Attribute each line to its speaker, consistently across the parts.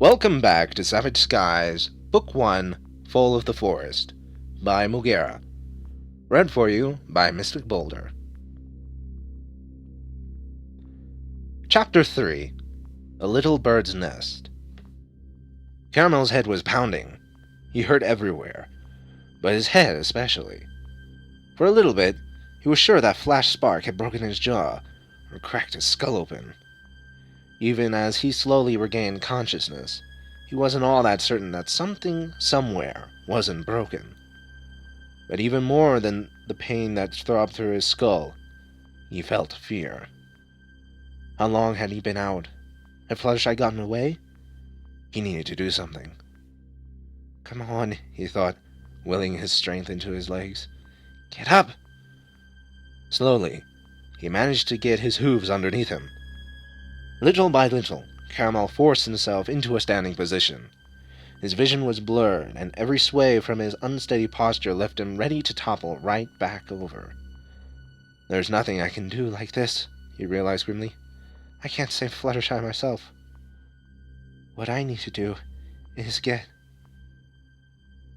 Speaker 1: Welcome back to Savage Skies, Book 1, Foal of the Forest, by Mugera. Read for you by Mystic Boulder. Chapter 3, A Little Bird's Nest. Caramel's head was pounding. He hurt everywhere, but his head especially. For a little bit, he was sure that Flash Spark had broken his jaw, or cracked his skull open. Even as he slowly regained consciousness, he wasn't all that certain that something, somewhere, wasn't broken. But even more than the pain that throbbed through his skull, he felt fear. How long had he been out? Had Fluttershy gotten away? He needed to do something. Come on, he thought, willing his strength into his legs. Get up! Slowly, he managed to get his hooves underneath him. Little by little, Caramel forced himself into a standing position. His vision was blurred, and every sway from his unsteady posture left him ready to topple right back over. There's nothing I can do like this, he realized grimly. I can't save Fluttershy myself. What I need to do is get...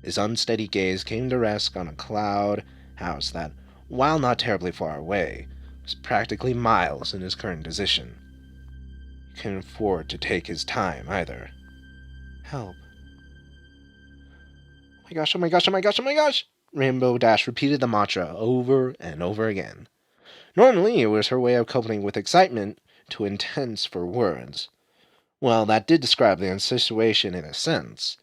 Speaker 1: His unsteady gaze came to rest on a cloud house that, while not terribly far away, was practically miles in his current position. He couldn't afford to take his time, either. Help. Oh my gosh, oh my gosh, oh my gosh, oh my gosh! Rainbow Dash repeated the mantra over and over again. Normally, it was her way of coping with excitement, too intense for words. Well, that did describe the situation in a sense.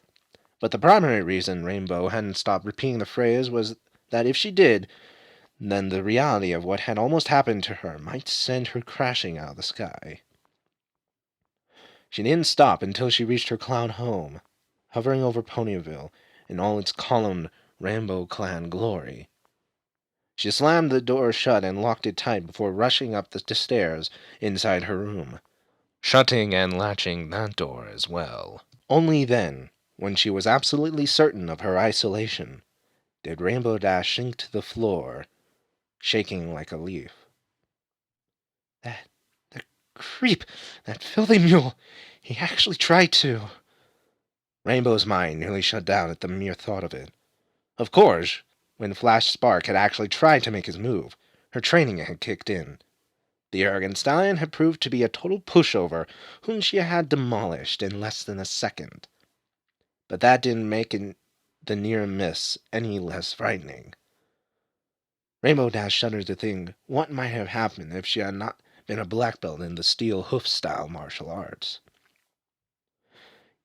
Speaker 1: But the primary reason Rainbow hadn't stopped repeating the phrase was that if she did, then the reality of what had almost happened to her might send her crashing out of the sky. She didn't stop until she reached her cloud home, hovering over Ponyville in all its columned Rainbow Clan glory. She slammed the door shut and locked it tight before rushing up the stairs inside her room, shutting and latching that door as well. Only then, when she was absolutely certain of her isolation, did Rainbow Dash sink to the floor, shaking like a leaf. That creep, that filthy mule, he actually tried to. Rainbow's mind nearly shut down at the mere thought of it. Of course, when Flash Spark had actually tried to make his move, her training had kicked in. The arrogant stallion had proved to be a total pushover whom she had demolished in less than a second. But that didn't make the near miss any less frightening. Rainbow Dash shuddered to think what might have happened if she had not been a black belt in the steel hoof-style martial arts.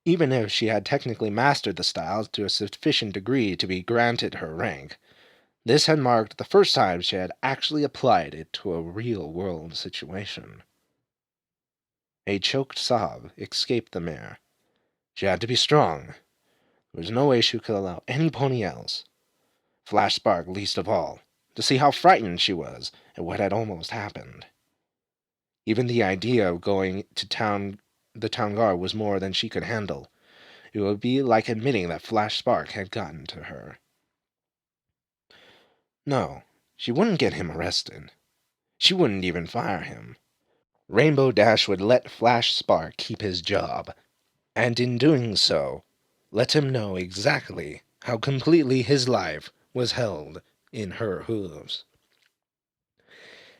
Speaker 1: Even if she had technically mastered the styles to a sufficient degree to be granted her rank, this had marked the first time she had actually applied it to a real-world situation. A choked sob escaped the mare. She had to be strong. There was no way she could allow any pony else, Flash Spark least of all, to see how frightened she was at what had almost happened. Even the idea of going to the town guard was more than she could handle. It would be like admitting that Flash Spark had gotten to her. No, she wouldn't get him arrested. She wouldn't even fire him. Rainbow Dash would let Flash Spark keep his job, and in doing so, let him know exactly how completely his life was held in her hooves.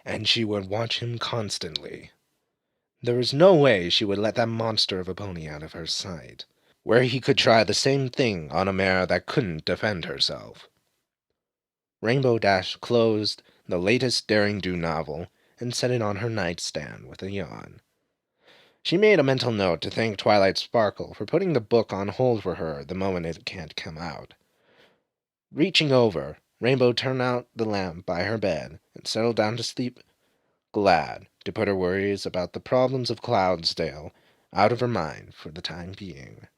Speaker 1: And she would watch him constantly. There was no way she would let that monster of a pony out of her sight, where he could try the same thing on a mare that couldn't defend herself. Rainbow Dash closed the latest Daring Do novel and set it on her nightstand with a yawn. She made a mental note to thank Twilight Sparkle for putting the book on hold for her the moment it can't come out. Reaching over, Rainbow turned out the lamp by her bed and settled down to sleep, glad to put her worries about the problems of Cloudsdale out of her mind for the time being.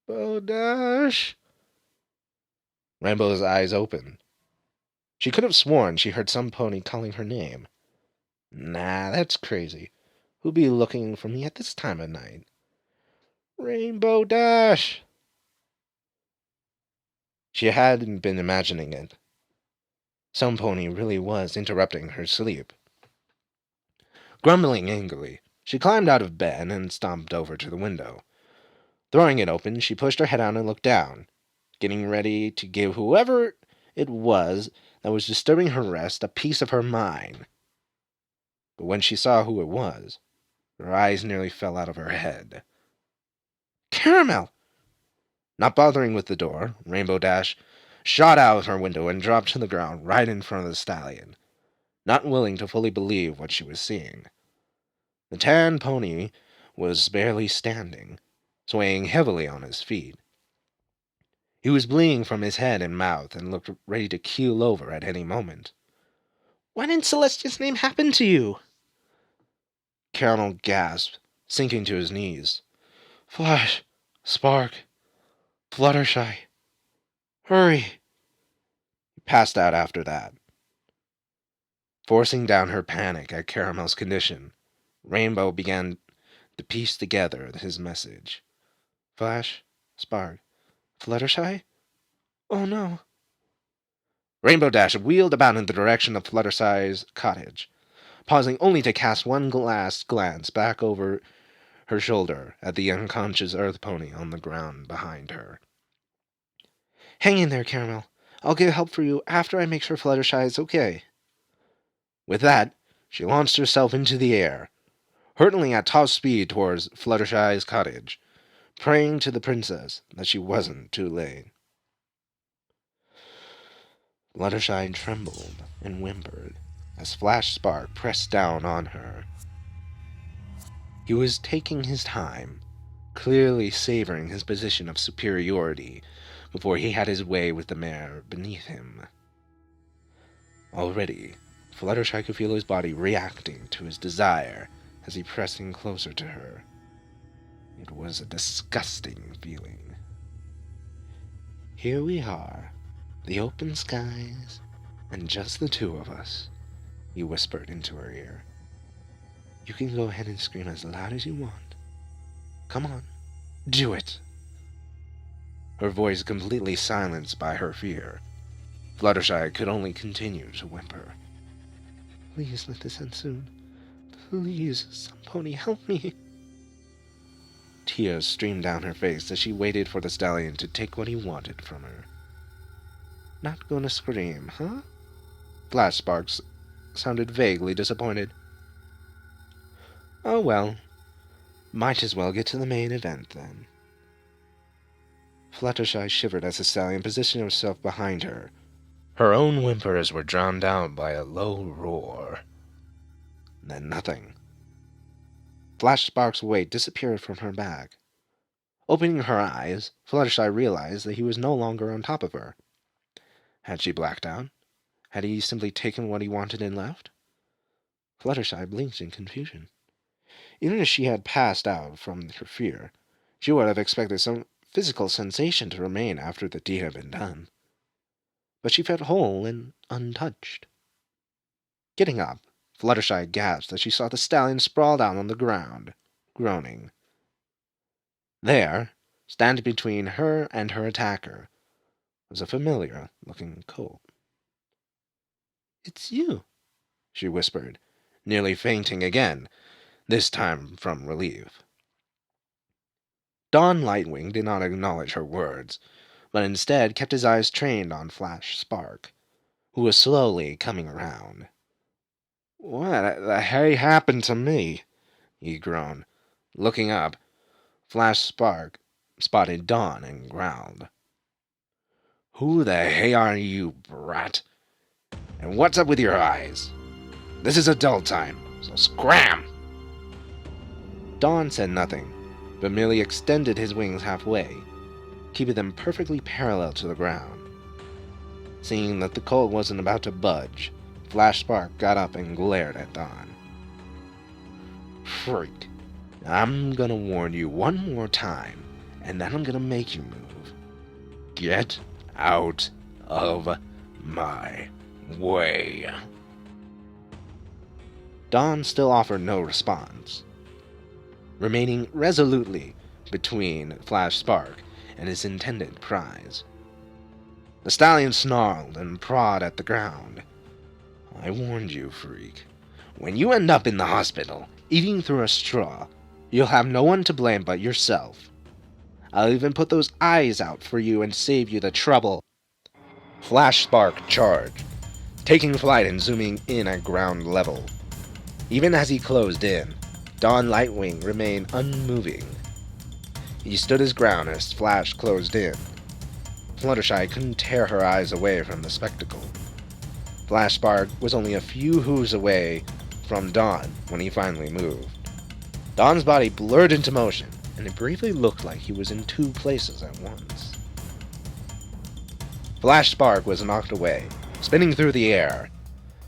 Speaker 1: Bo Dash! Rainbow's eyes opened. She could have sworn she heard some pony calling her name. Nah, that's crazy. Who'd be looking for me at this time of night? Rainbow Dash! She hadn't been imagining it. Some pony really was interrupting her sleep. Grumbling angrily, She climbed out of bed and stomped over to the window. Throwing it open, she pushed her head out and looked down, getting ready to give whoever it was that was disturbing her rest a piece of her mind. But when she saw who it was, her eyes nearly fell out of her head. Caramel! Not bothering with the door, Rainbow Dash shot out of her window and dropped to the ground right in front of the stallion, not willing to fully believe what she was seeing. The tan pony was barely standing, swaying heavily on his feet. He was bleeding from his head and mouth and looked ready to keel over at any moment. "What in Celestia's name happened to you?" Caramel gasped, sinking to his knees. "Flash! Spark! Fluttershy! Hurry!" He passed out after that. Forcing down her panic at Caramel's condition, Rainbow began to piece together his message. Flash, Spark, Fluttershy? Oh no. Rainbow Dash wheeled about in the direction of Fluttershy's cottage, pausing only to cast one last glance back over her shoulder at the unconscious earth pony on the ground behind her. "Hang in there, Caramel. I'll get help for you after I make sure Fluttershy is okay." With that, she launched herself into the air, hurtling at top speed towards Fluttershy's cottage, praying to the princess that she wasn't too late. Fluttershy trembled and whimpered as Flash Spark pressed down on her. He was taking his time, clearly savoring his position of superiority before he had his way with the mare beneath him. Already, Fluttershy could feel his body reacting to his desire as he pressed in closer to her. It was a disgusting feeling. "Here we are, the open skies, and just the two of us," he whispered into her ear. "You can go ahead and scream as loud as you want. Come on, do it." Her voice completely silenced by her fear, Fluttershy could only continue to whimper. "Please let this end soon. Please, some pony, help me." Tears streamed down her face as she waited for the stallion to take what he wanted from her. "Not gonna scream, huh?" Flash Sparks sounded vaguely disappointed. "Oh well, might as well get to the main event then." Fluttershy shivered as the stallion positioned herself behind her. Her own whimpers were drowned out by a low roar. Then nothing. Flash Spark's weight disappeared from her back. Opening her eyes, Fluttershy realized that he was no longer on top of her. Had she blacked out? Had he simply taken what he wanted and left? Fluttershy blinked in confusion. Even if she had passed out from her fear, she would have expected some physical sensation to remain after the deed had been done. But she felt whole and untouched. Getting up, Fluttershy gasped as she saw the stallion sprawled out on the ground, groaning. There, standing between her and her attacker, was a familiar-looking colt. "It's you," she whispered, nearly fainting again, this time from relief. Don Lightwing did not acknowledge her words, but instead kept his eyes trained on Flash Spark, who was slowly coming around. "What the hey happened to me?" he groaned. Looking up, Flash Spark spotted Dawn and growled. "Who the hey are you, brat? And what's up with your eyes? This is adult time, so scram!" Dawn said nothing, but merely extended his wings halfway, keeping them perfectly parallel to the ground. Seeing that the colt wasn't about to budge, Flash Spark got up and glared at Dawn. "Freak, I'm gonna warn you one more time, and then I'm gonna make you move. Get out of my way." Dawn still offered no response, remaining resolutely between Flash Spark and his intended prize. The stallion snarled and pawed at the ground. "I warned you, freak. When you end up in the hospital, eating through a straw. You'll have no one to blame but yourself. I'll even put those eyes out for you and save you the trouble. Flash Spark charged, taking flight and zooming in at ground level. Even as he closed in, Dawn Lightwing remained unmoving. He stood his ground as Flash closed in. Fluttershy couldn't tear her eyes away from the spectacle. Flash Spark was only a few hooves away from Dawn when he finally moved. Dawn's body blurred into motion, and it briefly looked like he was in two places at once. Flash Spark was knocked away, spinning through the air.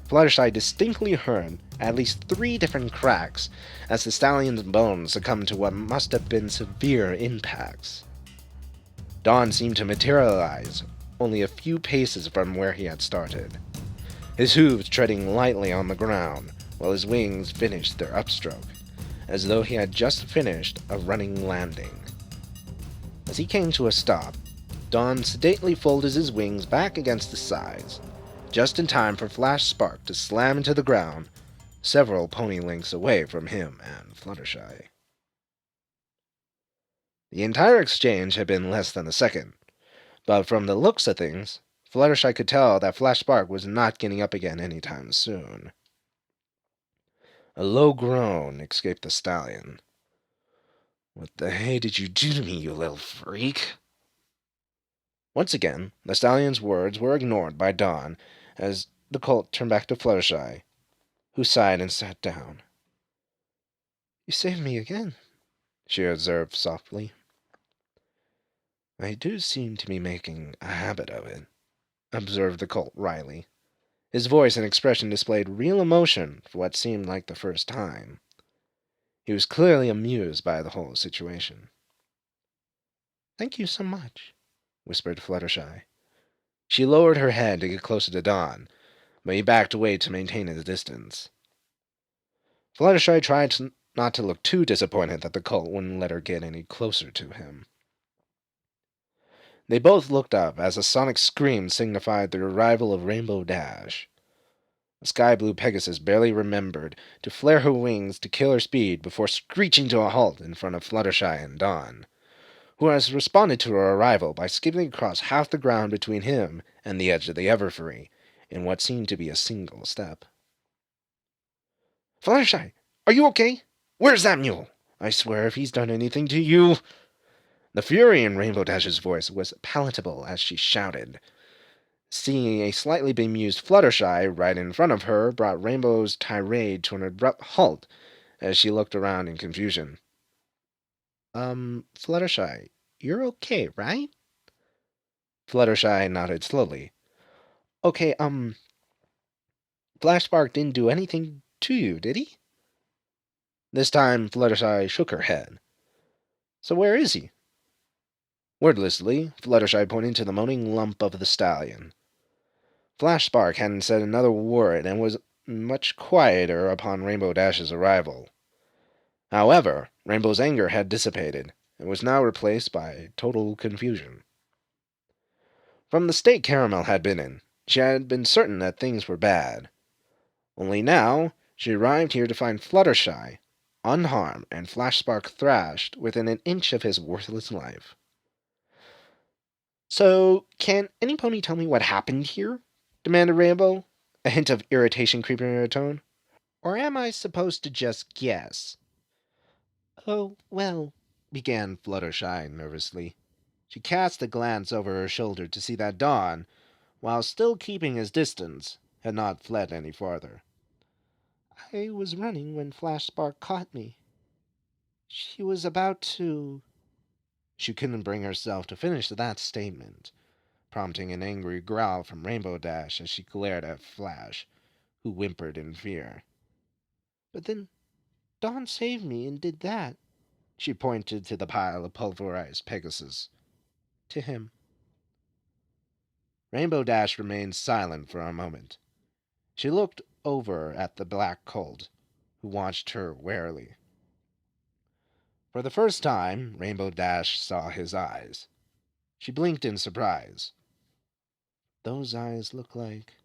Speaker 1: Fluttershy distinctly heard at least 3 different cracks as the stallion's bones succumbed to what must have been severe impacts. Dawn seemed to materialize only a few paces from where he had started, his hooves treading lightly on the ground while his wings finished their upstroke, as though he had just finished a running landing. As he came to a stop, Dawn sedately folded his wings back against the sides, just in time for Flash Spark to slam into the ground several pony lengths away from him and Fluttershy. The entire exchange had been less than a second, but from the looks of things, Fluttershy could tell that Flash Spark was not getting up again anytime soon. A low groan escaped the stallion. "What the hey did you do to me, you little freak?" Once again, the stallion's words were ignored by Dawn as the colt turned back to Fluttershy, who sighed and sat down. "You saved me again," she observed softly. "I do seem to be making a habit of it," observed the colt wryly. His voice and expression displayed real emotion for what seemed like the first time. He was clearly amused by the whole situation. "Thank you so much," whispered Fluttershy. She lowered her head to get closer to Dawn, but he backed away to maintain his distance. Fluttershy tried not to look too disappointed that the colt wouldn't let her get any closer to him. They both looked up as a sonic scream signified the arrival of Rainbow Dash. The sky-blue Pegasus barely remembered to flare her wings to kill her speed before screeching to a halt in front of Fluttershy and Dawn, who has responded to her arrival by skipping across half the ground between him and the edge of the Everfree in what seemed to be a single step. "Fluttershy, are you okay? Where's that mule? I swear if he's done anything to you—" The fury in Rainbow Dash's voice was palatable as she shouted. Seeing a slightly bemused Fluttershy right in front of her brought Rainbow's tirade to an abrupt halt as she looked around in confusion. Fluttershy, you're okay, right?" Fluttershy nodded slowly. "Okay, Flash Spark didn't do anything to you, did he?" This time Fluttershy shook her head. "So where is he?" Wordlessly, Fluttershy pointed to the moaning lump of the stallion. Flash Spark hadn't said another word and was much quieter upon Rainbow Dash's arrival. However, Rainbow's anger had dissipated and was now replaced by total confusion. From the state Caramel had been in, she had been certain that things were bad. Only now, she arrived here to find Fluttershy unharmed and Flash Spark thrashed within an inch of his worthless life. "So, can any pony tell me what happened here?" demanded Rainbow, a hint of irritation creeping in her tone. "Or am I supposed to just guess?" "Oh, well," began Fluttershy nervously. She cast a glance over her shoulder to see that Dawn, while still keeping his distance, had not fled any farther. "I was running when Flash Spark caught me. She was about to—" She couldn't bring herself to finish that statement, prompting an angry growl from Rainbow Dash as she glared at Flash, who whimpered in fear. "But then Dawn saved me and did that." She pointed to the pile of pulverized Pegasus. "To him." Rainbow Dash remained silent for a moment. She looked over at the black colt, who watched her warily. For the first time, Rainbow Dash saw his eyes. She blinked in surprise. Those eyes look like...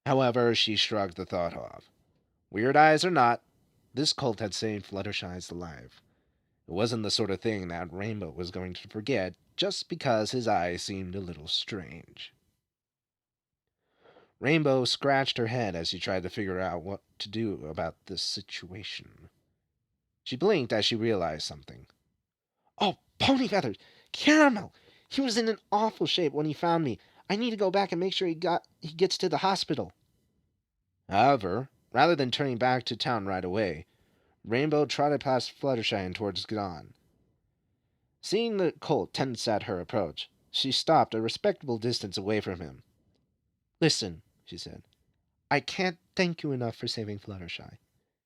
Speaker 1: However, she shrugged the thought off. Weird eyes or not, This cult had saved Fluttershy's life. It wasn't the sort of thing that Rainbow was going to forget just because his eyes seemed a little strange. Rainbow scratched her head as she tried to figure out what to do about this situation. She blinked as she realized something. Oh, Pony Feathers! Caramel! He was in an awful shape when he found me. I need to go back and make sure he gets to the hospital. However, rather than turning back to town right away, Rainbow trotted past Fluttershy and towards Dawn. Seeing the colt tense at her approach, she stopped a respectable distance away from him. Listen, she said, I can't thank you enough for saving Fluttershy.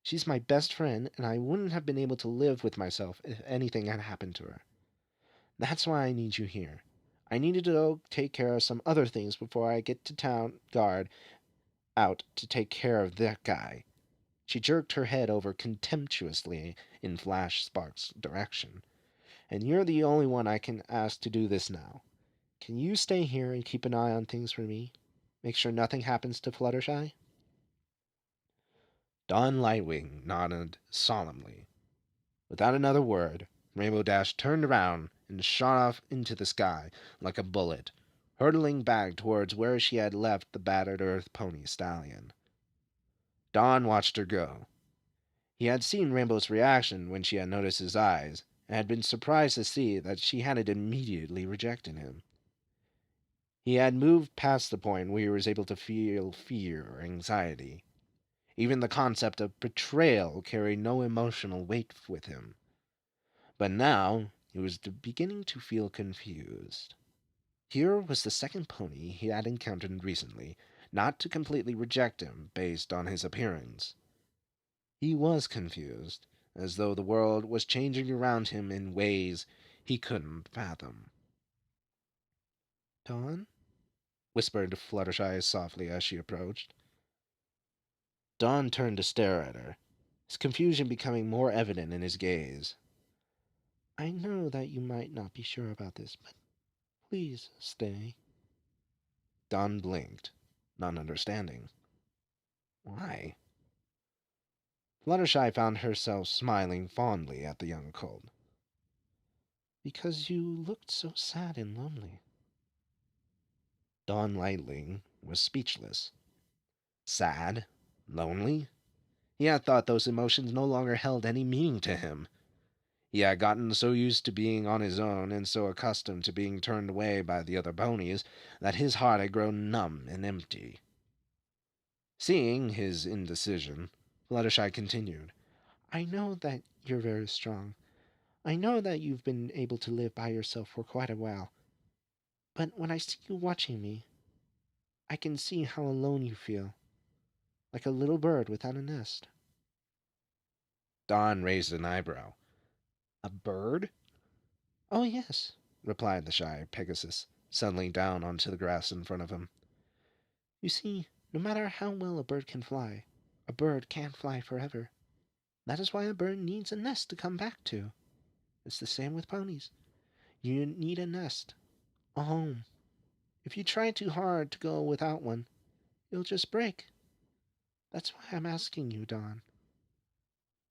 Speaker 1: She's my best friend, and I wouldn't have been able to live with myself if anything had happened to her. That's why I need you here. I needed to go take care of some other things before I get to town guard out to take care of that guy. She jerked her head over contemptuously in Flash Spark's direction. And you're the only one I can ask to do this now. Can you stay here and keep an eye on things for me? Make sure nothing happens to Fluttershy? Dawn Lightwing nodded solemnly. Without another word, Rainbow Dash turned around and shot off into the sky like a bullet, hurtling back towards where she had left the battered Earth Pony Stallion. Dawn watched her go. He had seen Rainbow's reaction when she had noticed his eyes, and had been surprised to see that she hadn't immediately rejected him. He had moved past the point where he was able to feel fear or anxiety. Even the concept of betrayal carried no emotional weight with him. But now he was beginning to feel confused. Here was the second pony he had encountered recently, not to completely reject him based on his appearance. He was confused, as though the world was changing around him in ways he couldn't fathom. Dawn? Whispered Fluttershy softly as she approached. Dawn turned to stare at her, his confusion becoming more evident in his gaze. I know that you might not be sure about this, but please stay. Dawn blinked, not understanding. Why? Fluttershy found herself smiling fondly at the young colt. Because you looked so sad and lonely. Dawn Lightling was speechless. Sad? Lonely? He had thought those emotions no longer held any meaning to him. He had gotten so used to being on his own and so accustomed to being turned away by the other ponies that his heart had grown numb and empty. Seeing his indecision, Fluttershy continued, I know that you're very strong. I know that you've been able to live by yourself for quite a while. But when I see you watching me, I can see how alone you feel, like a little bird without a nest. Dawn raised an eyebrow. A bird? Oh, yes, replied the shy Pegasus, settling down onto the grass in front of him. You see, no matter how well a bird can fly, a bird can't fly forever. That is why a bird needs a nest to come back to. It's the same with ponies. You need a nest, a home. If you try too hard to go without one, you'll just break. That's why I'm asking you, Dawn.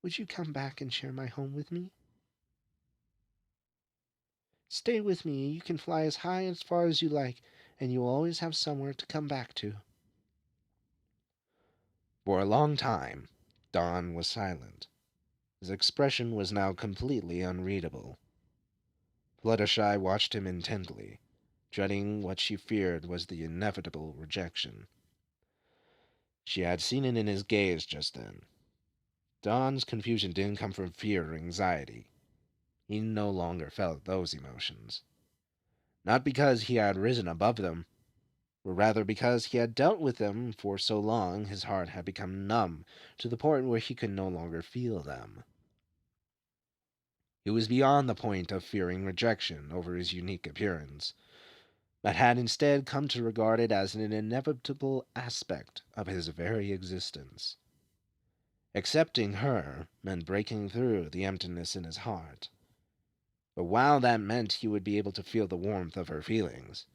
Speaker 1: Would you come back and share my home with me? Stay with me. You can fly as high and as far as you like, and you'll always have somewhere to come back to. For a long time, Dawn was silent. His expression was now completely unreadable. Fluttershy watched him intently, dreading what she feared was the inevitable rejection. She had seen it in his gaze just then. Dawn's confusion didn't come from fear or anxiety. He no longer felt those emotions. Not because he had risen above them, but rather because he had dealt with them for so long his heart had become numb to the point where he could no longer feel them. He was beyond the point of fearing rejection over his unique appearance, but had instead come to regard it as an inevitable aspect of his very existence. Accepting her meant breaking through the emptiness in his heart. But while that meant he would be able to feel the warmth of her feelings,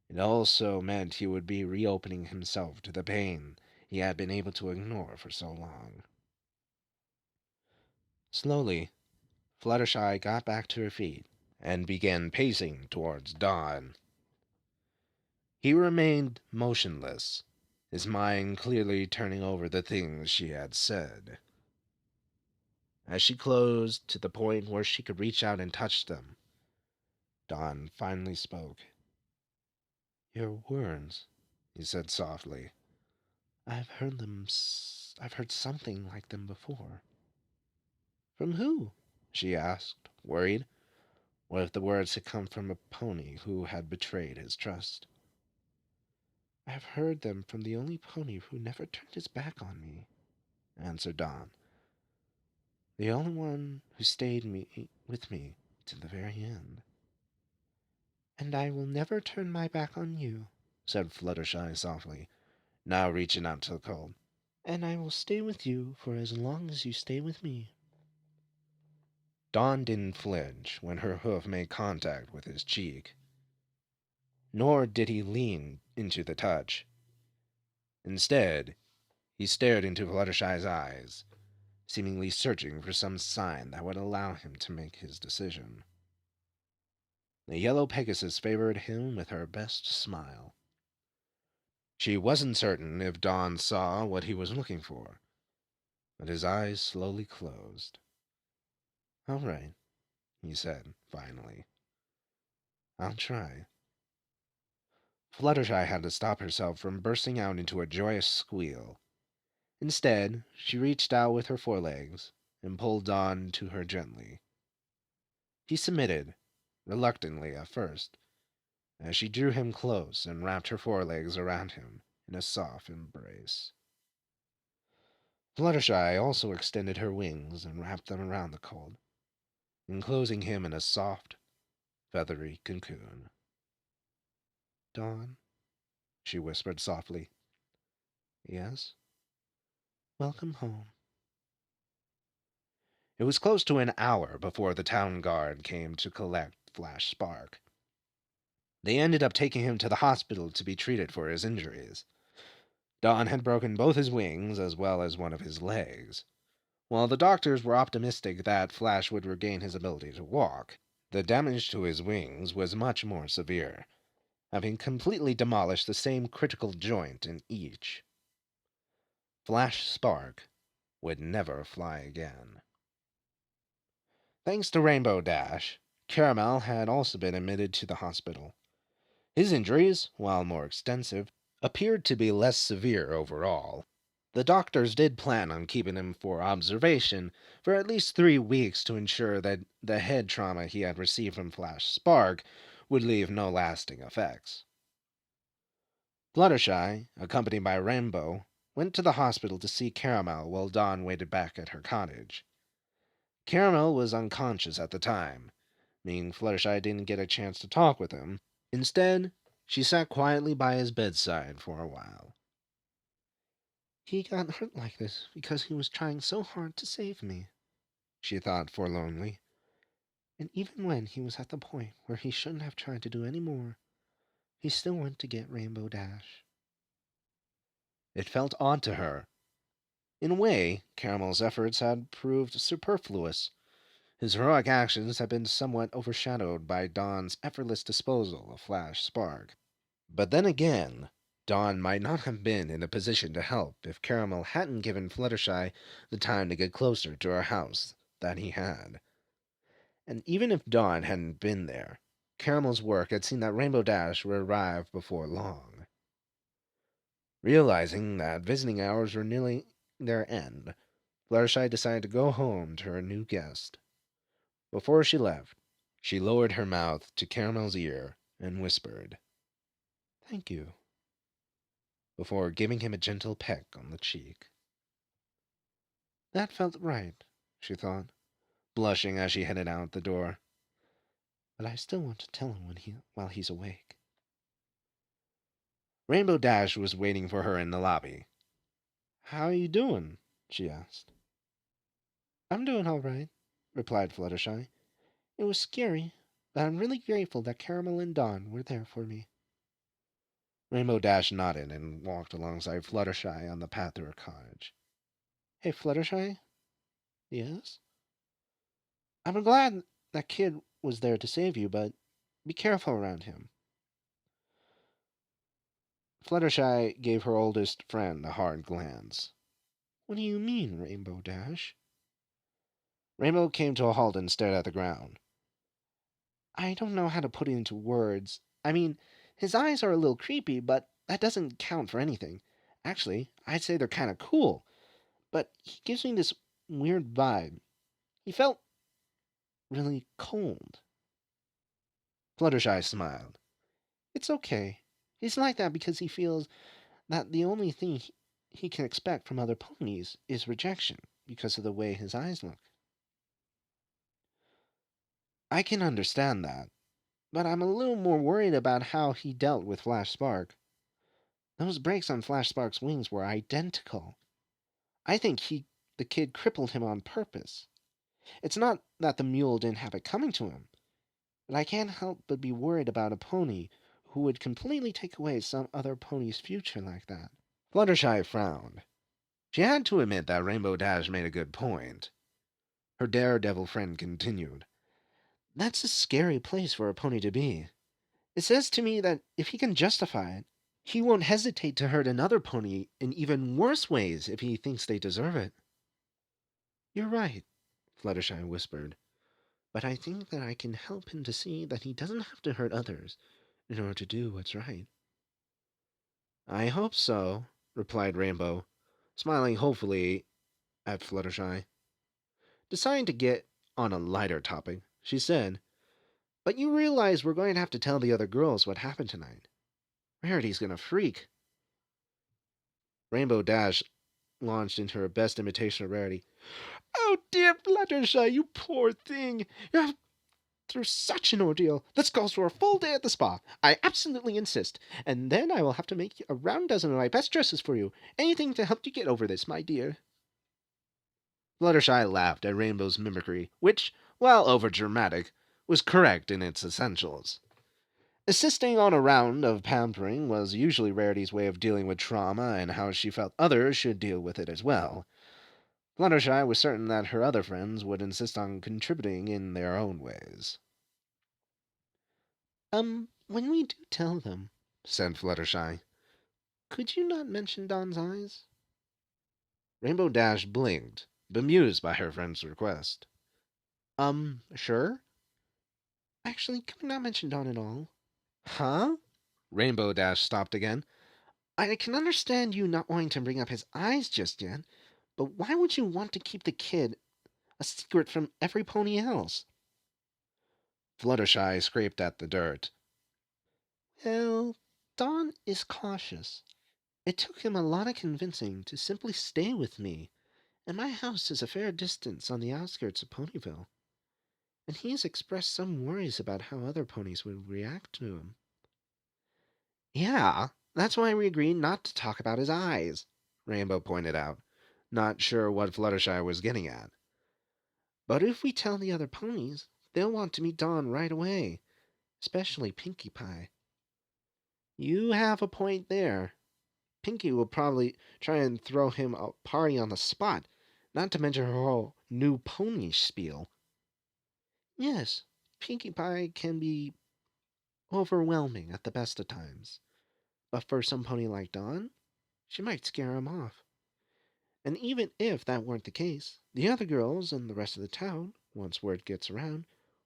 Speaker 1: it also meant he would be reopening himself to the pain he had been able to ignore for so long. Slowly, Fluttershy got back to her feet and began pacing towards Dawn. He remained motionless, his mind clearly turning over the things she had said. As she closed to the point where she could reach out and touch them, Dawn finally spoke. "Your words," he said softly. "I've heard them. I've heard something like them before." "From who?" she asked, worried. What if the words had come from a pony who had betrayed his trust? "I have heard them from the only pony who never turned his back on me," answered Dawn. "The only one who stayed with me to the very end." "And I will never turn my back on you," said Fluttershy softly, now reaching out to the cold. "And I will stay with you for as long as you stay with me." Dawn didn't flinch when her hoof made contact with his cheek, nor did he lean into the touch. Instead, he stared into Fluttershy's eyes, seemingly searching for some sign that would allow him to make his decision. The yellow Pegasus favored him with her best smile. She wasn't certain if Dawn saw what he was looking for, but his eyes slowly closed. "All right," he said, finally. "I'll try." Fluttershy had to stop herself from bursting out into a joyous squeal. Instead, she reached out with her forelegs and pulled Dawn to her gently. He submitted, reluctantly at first, as she drew him close and wrapped her forelegs around him in a soft embrace. Fluttershy also extended her wings and wrapped them around the colt, enclosing him in a soft, feathery cocoon. "Dawn," she whispered softly. "Yes?" "Welcome home." It was close to an hour before the town guard came to collect Flash Spark. They ended up taking him to the hospital to be treated for his injuries. Dawn had broken both his wings as well as one of his legs. While the doctors were optimistic that Flash would regain his ability to walk, the damage to his wings was much more severe, having completely demolished the same critical joint in each. Flash Spark would never fly again. Thanks to Rainbow Dash, Caramel had also been admitted to the hospital. His injuries, while more extensive, appeared to be less severe overall. The doctors did plan on keeping him for observation for at least 3 weeks to ensure that the head trauma he had received from Flash Spark would leave no lasting effects. Fluttershy, accompanied by Rainbow, went to the hospital to see Caramel while Dawn waited back at her cottage. Caramel was unconscious at the time, meaning Fluttershy didn't get a chance to talk with him. Instead, she sat quietly by his bedside for a while. "He got hurt like this because he was trying so hard to save me," she thought forlornly. "And even when he was at the point where he shouldn't have tried to do any more, he still went to get Rainbow Dash." It felt odd to her. In a way, Caramel's efforts had proved superfluous. His heroic actions had been somewhat overshadowed by Dawn's effortless disposal of Flash Spark. But then again, Dawn might not have been in a position to help if Caramel hadn't given Fluttershy the time to get closer to her house that he had. And even if Dawn hadn't been there, Caramel's work had seen that Rainbow Dash would arrive before long. Realizing that visiting hours were nearly their end, Fluttershy decided to go home to her new guest. Before she left, she lowered her mouth to Caramel's ear and whispered, "Thank you," before giving him a gentle peck on the cheek. That felt right, she thought, blushing as she headed out the door. But I still want to tell him while he's awake. Rainbow Dash was waiting for her in the lobby. "How are you doing?" she asked. "I'm doing all right," replied Fluttershy. "It was scary, but I'm really grateful that Caramel and Dawn were there for me." Rainbow Dash nodded and walked alongside Fluttershy on the path to her cottage. "Hey, Fluttershy?" "Yes?" I'm glad that kid was there to save you, but be careful around him. Fluttershy gave her oldest friend a hard glance. What do you mean, Rainbow Dash? Rainbow came to a halt and stared at the ground. I don't know how to put it into words. I mean, his eyes are a little creepy, but that doesn't count for anything. Actually, I'd say they're kind of cool, but he gives me this weird vibe. He felt really cold. Fluttershy smiled. It's okay. He's like that because he feels that the only thing he can expect from other ponies is rejection because of the way his eyes look. I can understand that, but I'm a little more worried about how he dealt with Flash Spark. Those breaks on Flash Spark's wings were identical. I think the kid crippled him on purpose. It's not that the mule didn't have it coming to him, but I can't help but be worried about a pony who would completely take away some other pony's future like that. Fluttershy frowned. She had to admit that Rainbow Dash made a good point. Her daredevil friend continued. That's a scary place for a pony to be. It says to me that if he can justify it, he won't hesitate to hurt another pony in even worse ways if he thinks they deserve it. You're right, Fluttershy whispered, but I think that I can help him to see that he doesn't have to hurt others in order to do what's right. I hope so, replied Rainbow, smiling hopefully at Fluttershy. Deciding to get on a lighter topic, she said, but you realize we're going to have to tell the other girls what happened tonight. Rarity's gonna freak. Rainbow Dash launched into her best imitation of Rarity. Oh, dear Fluttershy, you poor thing. You're through such an ordeal. This calls for a full day at the spa. I absolutely insist. And then I will have to make a round dozen of my best dresses for you. Anything to help you get over this, my dear. Fluttershy laughed at Rainbow's mimicry, which, while overdramatic, was correct in its essentials. Assisting on a round of pampering was usually Rarity's way of dealing with trauma and how she felt others should deal with it as well. Fluttershy was certain that her other friends would insist on contributing in their own ways. When we do tell them, said Fluttershy, could you not mention Don's eyes? Rainbow Dash blinked, bemused by her friend's request. Sure? Actually, can we not mention Don at all? Huh? Rainbow Dash stopped again. I can understand you not wanting to bring up his eyes just yet, but why would you want to keep the kid a secret from every pony else? Fluttershy scraped at the dirt. Well, Don is cautious. It took him a lot of convincing to simply stay with me, and my house is a fair distance on the outskirts of Ponyville. And he's expressed some worries about how other ponies would react to him. Yeah, that's why we agreed not to talk about his eyes, Rainbow pointed out, not sure what Fluttershy was getting at. But if we tell the other ponies, they'll want to meet Dawn right away, especially Pinkie Pie. You have a point there. Pinkie will probably try and throw him a party on the spot, not to mention her whole new pony spiel. Yes, Pinkie Pie can be overwhelming at the best of times, but for some pony like Dawn, she might scare him off. And even if that weren't the case, the other girls and the rest of the town, once word gets around,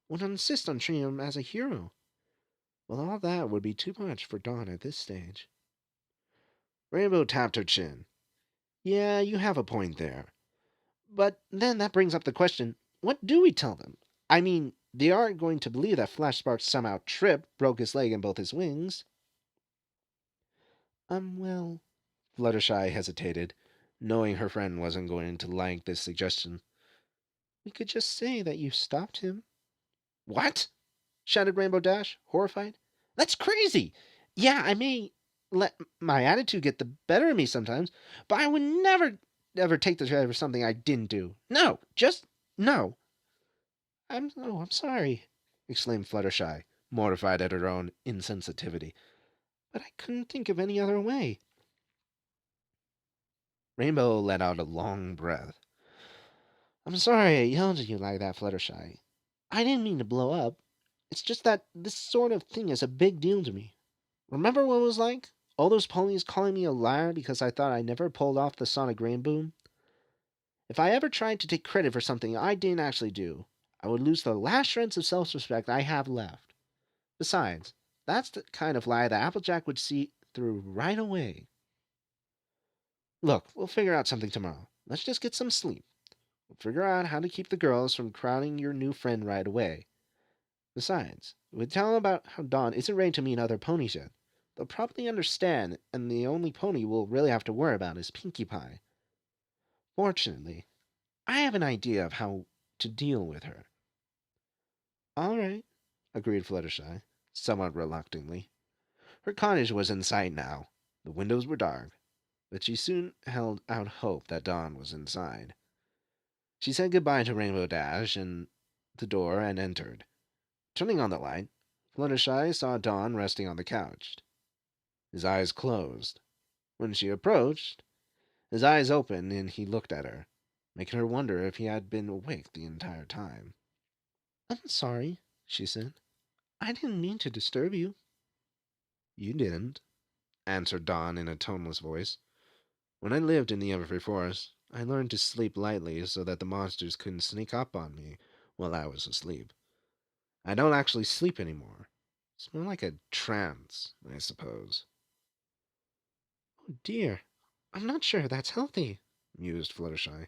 Speaker 1: would insist on treating him as a hero. Well, all that would be too much for Dawn at this stage. Rainbow tapped her chin. Yeah, you have a point there. But then that brings up the question, what do we tell them? I mean, they aren't going to believe that Flash Sparks somehow tripped, broke his leg and both his wings. Well, Fluttershy hesitated, knowing her friend wasn't going to like this suggestion. We could just say that you stopped him. What? Shouted Rainbow Dash, horrified. That's crazy! Yeah, I may let my attitude get the better of me sometimes, but I would never, ever take the credit for something I didn't do. No, just no. I'm sorry, exclaimed Fluttershy, mortified at her own insensitivity. But I couldn't think of any other way. Rainbow let out a long breath. I'm sorry I yelled at you like that, Fluttershy. I didn't mean to blow up. It's just that this sort of thing is a big deal to me. Remember what it was like? All those ponies calling me a liar because I thought I never pulled off the sonic rain boom? If I ever tried to take credit for something I didn't actually do, I would lose the last shreds of self-respect I have left. Besides, that's the kind of lie that Applejack would see through right away. Look, we'll figure out something tomorrow. Let's just get some sleep. We'll figure out how to keep the girls from crowding your new friend right away. Besides, we tell them about how Dawn isn't ready to meet other ponies yet. They'll probably understand, and the only pony we'll really have to worry about is Pinkie Pie. Fortunately, I have an idea of how to deal with her. All right, agreed Fluttershy, somewhat reluctantly. Her cottage was in sight now. The windows were dark, but she soon held out hope that Dawn was inside. She said goodbye to Rainbow Dash and the door and entered. Turning on the light, Fluttershy saw Dawn resting on the couch. His eyes closed. When she approached, his eyes opened and he looked at her, making her wonder if he had been awake the entire time. I'm sorry, she said. I didn't mean to disturb you. You didn't, answered Dawn in a toneless voice. When I lived in the Everfree Forest, I learned to sleep lightly so that the monsters couldn't sneak up on me while I was asleep. I don't actually sleep anymore. It's more like a trance, I suppose. Oh dear, I'm not sure that's healthy, mused Fluttershy.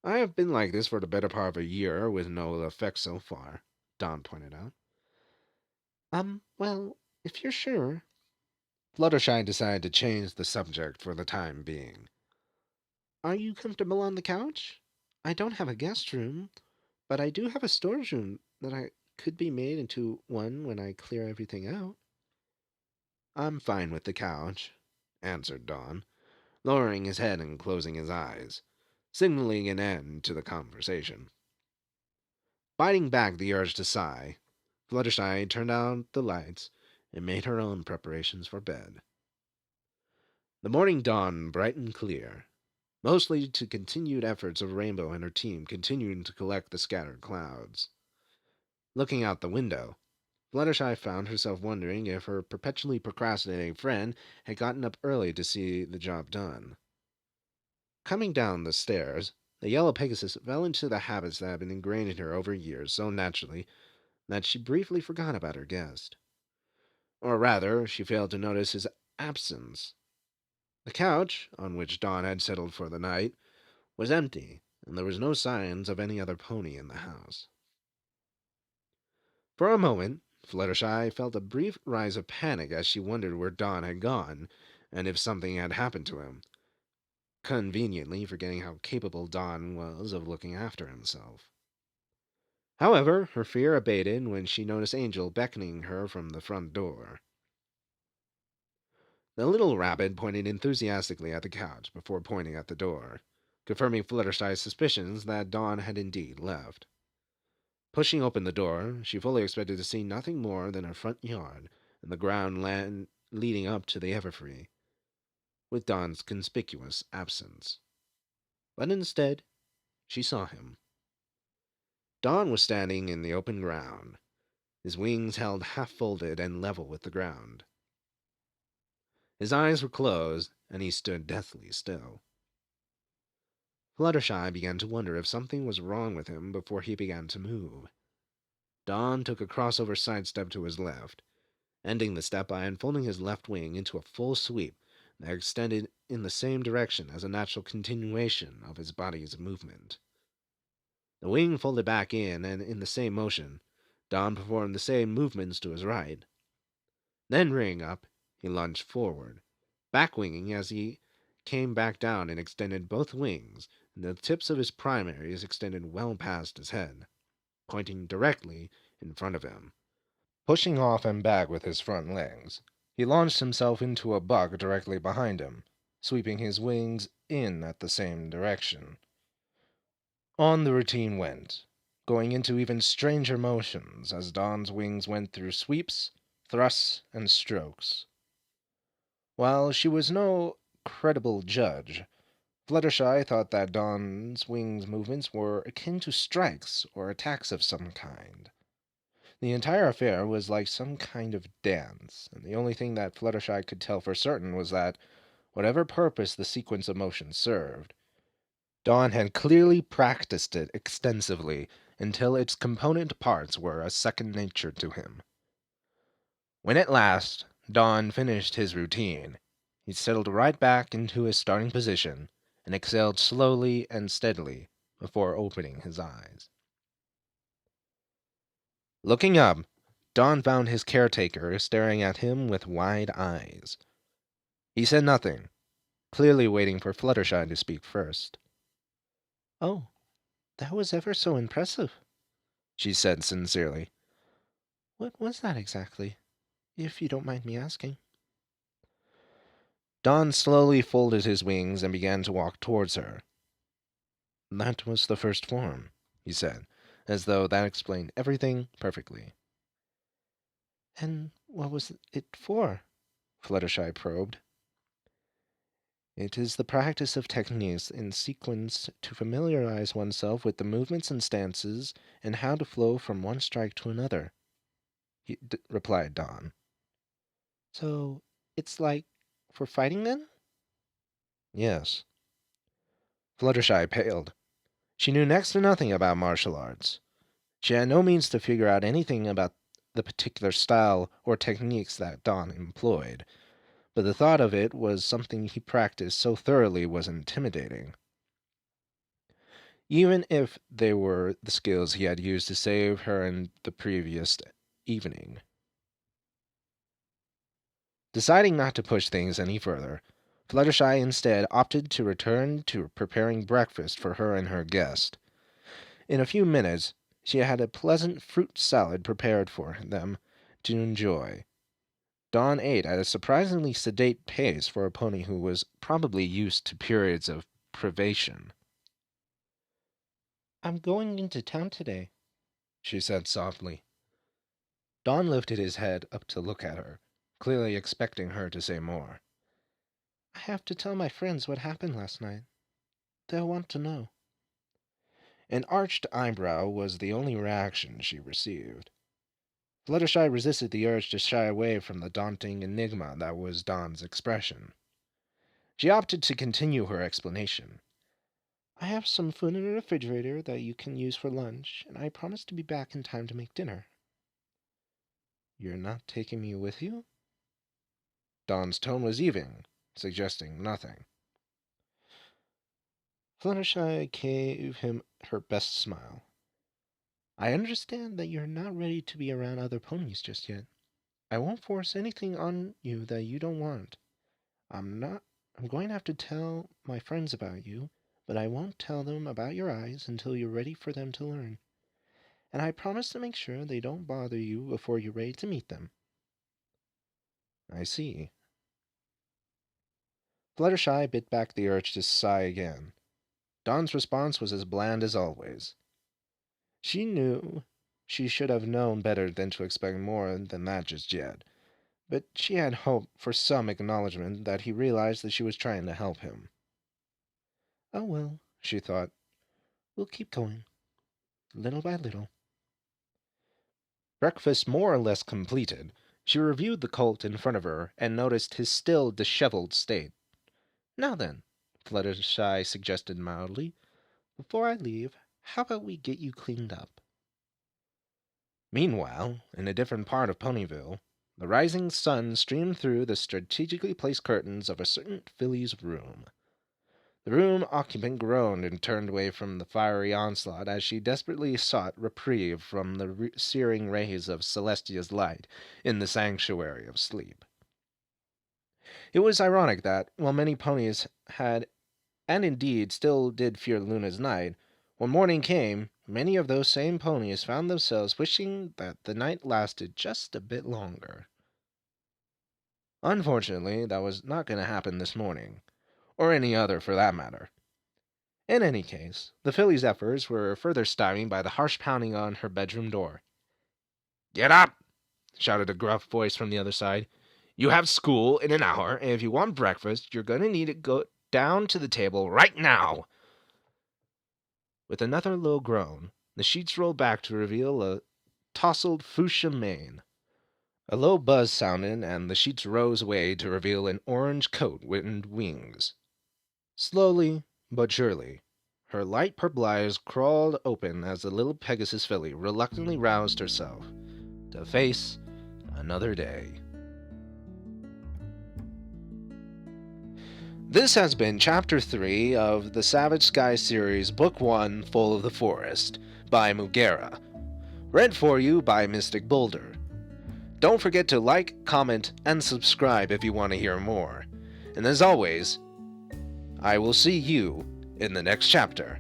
Speaker 1: I have been like this for the better part of a year with no effect so far, Dawn pointed out. Well, if you're sure. Fluttershy decided to change the subject for the time being. Are you comfortable on the couch? I don't have a guest room, but I do have a storage room that I could be made into one when I clear everything out. I'm fine with the couch, answered Dawn, lowering his head and closing his eyes, signaling an end to the conversation. Biting back the urge to sigh, Fluttershy turned out the lights and made her own preparations for bed. The morning dawned bright and clear, mostly to continued efforts of Rainbow and her team continuing to collect the scattered clouds. Looking out the window, Fluttershy found herself wondering if her perpetually procrastinating friend had gotten up early to see the job done. Coming down the stairs, the yellow Pegasus fell into the habits that had been ingrained in her over years so naturally that she briefly forgot about her guest. Or rather, she failed to notice his absence. The couch, on which Dawn had settled for the night, was empty, and there was no signs of any other pony in the house. For a moment, Fluttershy felt a brief rise of panic as she wondered where Dawn had gone, and if something had happened to him, conveniently forgetting how capable Dawn was of looking after himself. However, her fear abated when she noticed Angel beckoning her from the front door. The little rabbit pointed enthusiastically at the couch before pointing at the door, confirming Fluttershy's suspicions that Dawn had indeed left. Pushing open the door, she fully expected to see nothing more than her front yard and the ground land leading up to the Everfree, with Dawn's conspicuous absence. But instead, she saw him. Dawn was standing in the open ground, his wings held half-folded and level with the ground. His eyes were closed, and he stood deathly still. Fluttershy began to wonder if something was wrong with him before he began to move. Dawn took a crossover sidestep to his left, ending the step by unfolding his left wing into a full sweep that extended in the same direction as a natural continuation of his body's movement. The wing folded back in, and in the same motion, Dawn performed the same movements to his right. Then rearing up, he lunged forward, back-winging as he came back down and extended both wings, and the tips of his primaries extended well past his head, pointing directly in front of him. Pushing off and back with his front legs, he launched himself into a buck directly behind him, sweeping his wings in at the same direction. On the routine went, going into even stranger motions as Dawn's wings went through sweeps, thrusts, and strokes. While she was no credible judge, Fluttershy thought that Dawn's wings movements were akin to strikes or attacks of some kind. The entire affair was like some kind of dance, and the only thing that Fluttershy could tell for certain was that, whatever purpose the sequence of motions served, Dawn had clearly practiced it extensively until its component parts were a second nature to him. When at last Dawn finished his routine, he settled right back into his starting position and exhaled slowly and steadily before opening his eyes. Looking up, Dawn found his caretaker staring at him with wide eyes. He said nothing, clearly waiting for Fluttershy to speak first. "Oh, that was ever so impressive," she said sincerely. "What was that exactly, if you don't mind me asking?" Dawn slowly folded his wings and began to walk towards her. "That was the first form," he said, as though that explained everything perfectly. "And what was it for?" Fluttershy probed. "It is the practice of techniques in sequence to familiarize oneself with the movements and stances and how to flow from one strike to another," replied Dawn. "So it's like for fighting then?" "Yes." Fluttershy paled. She knew next to nothing about martial arts. She had no means to figure out anything about the particular style or techniques that Dawn employed, but the thought of it was something he practiced so thoroughly was intimidating. Even if they were the skills he had used to save her in the previous evening. Deciding not to push things any further, Fluttershy instead opted to return to preparing breakfast for her and her guest. In a few minutes, she had a pleasant fruit salad prepared for them to enjoy. Dawn ate at a surprisingly sedate pace for a pony who was probably used to periods of privation. "I'm going into town today," she said softly. Dawn lifted his head up to look at her, clearly expecting her to say more. "I have to tell my friends what happened last night. They'll want to know." An arched eyebrow was the only reaction she received. Fluttershy resisted the urge to shy away from the daunting enigma that was Dawn's expression. She opted to continue her explanation. "I have some food in the refrigerator that you can use for lunch, and I promise to be back in time to make dinner." "You're not taking me with you?" Dawn's tone was even, suggesting nothing. Fluttershy gave him her best smile. "I understand that you're not ready to be around other ponies just yet. I won't force anything on you that you don't want. I'm going to have to tell my friends about you, but I won't tell them about your eyes until you're ready for them to learn. And I promise to make sure they don't bother you before you're ready to meet them." "I see." Fluttershy bit back the urge to sigh again. Dawn's response was as bland as always. She knew she should have known better than to expect more than that just yet, but she had hoped for some acknowledgment that he realized that she was trying to help him. "Oh well," she thought, "we'll keep going, little by little." Breakfast more or less completed, she reviewed the colt in front of her and noticed his still disheveled state. "Now then," Fluttershy suggested mildly, "before I leave, how about we get you cleaned up?" Meanwhile, in a different part of Ponyville, the rising sun streamed through the strategically placed curtains of a certain filly's room. The room occupant groaned and turned away from the fiery onslaught as she desperately sought reprieve from the searing rays of Celestia's light in the sanctuary of sleep. It was ironic that, while many ponies had, and indeed still did fear Luna's night, when morning came, many of those same ponies found themselves wishing that the night lasted just a bit longer. Unfortunately, that was not going to happen this morning, or any other for that matter. In any case, the filly's efforts were further stymied by the harsh pounding on her bedroom door. "Get up!" shouted a gruff voice from the other side. "You have school in an hour, and if you want breakfast, you're going to need to down to the table right now!" With another low groan, the sheets rolled back to reveal a tousled fuchsia mane. A low buzz sounded, and the sheets rose away to reveal an orange coat and wings. Slowly, but surely, her light purple eyes crawled open as the little Pegasus filly reluctantly roused herself to face another day. This has been Chapter 3 of the Savage Sky series, Book 1, Foal of the Forest, by Mugera. Read for you by Mystic Boulder. Don't forget to like, comment, and subscribe if you want to hear more. And as always, I will see you in the next chapter.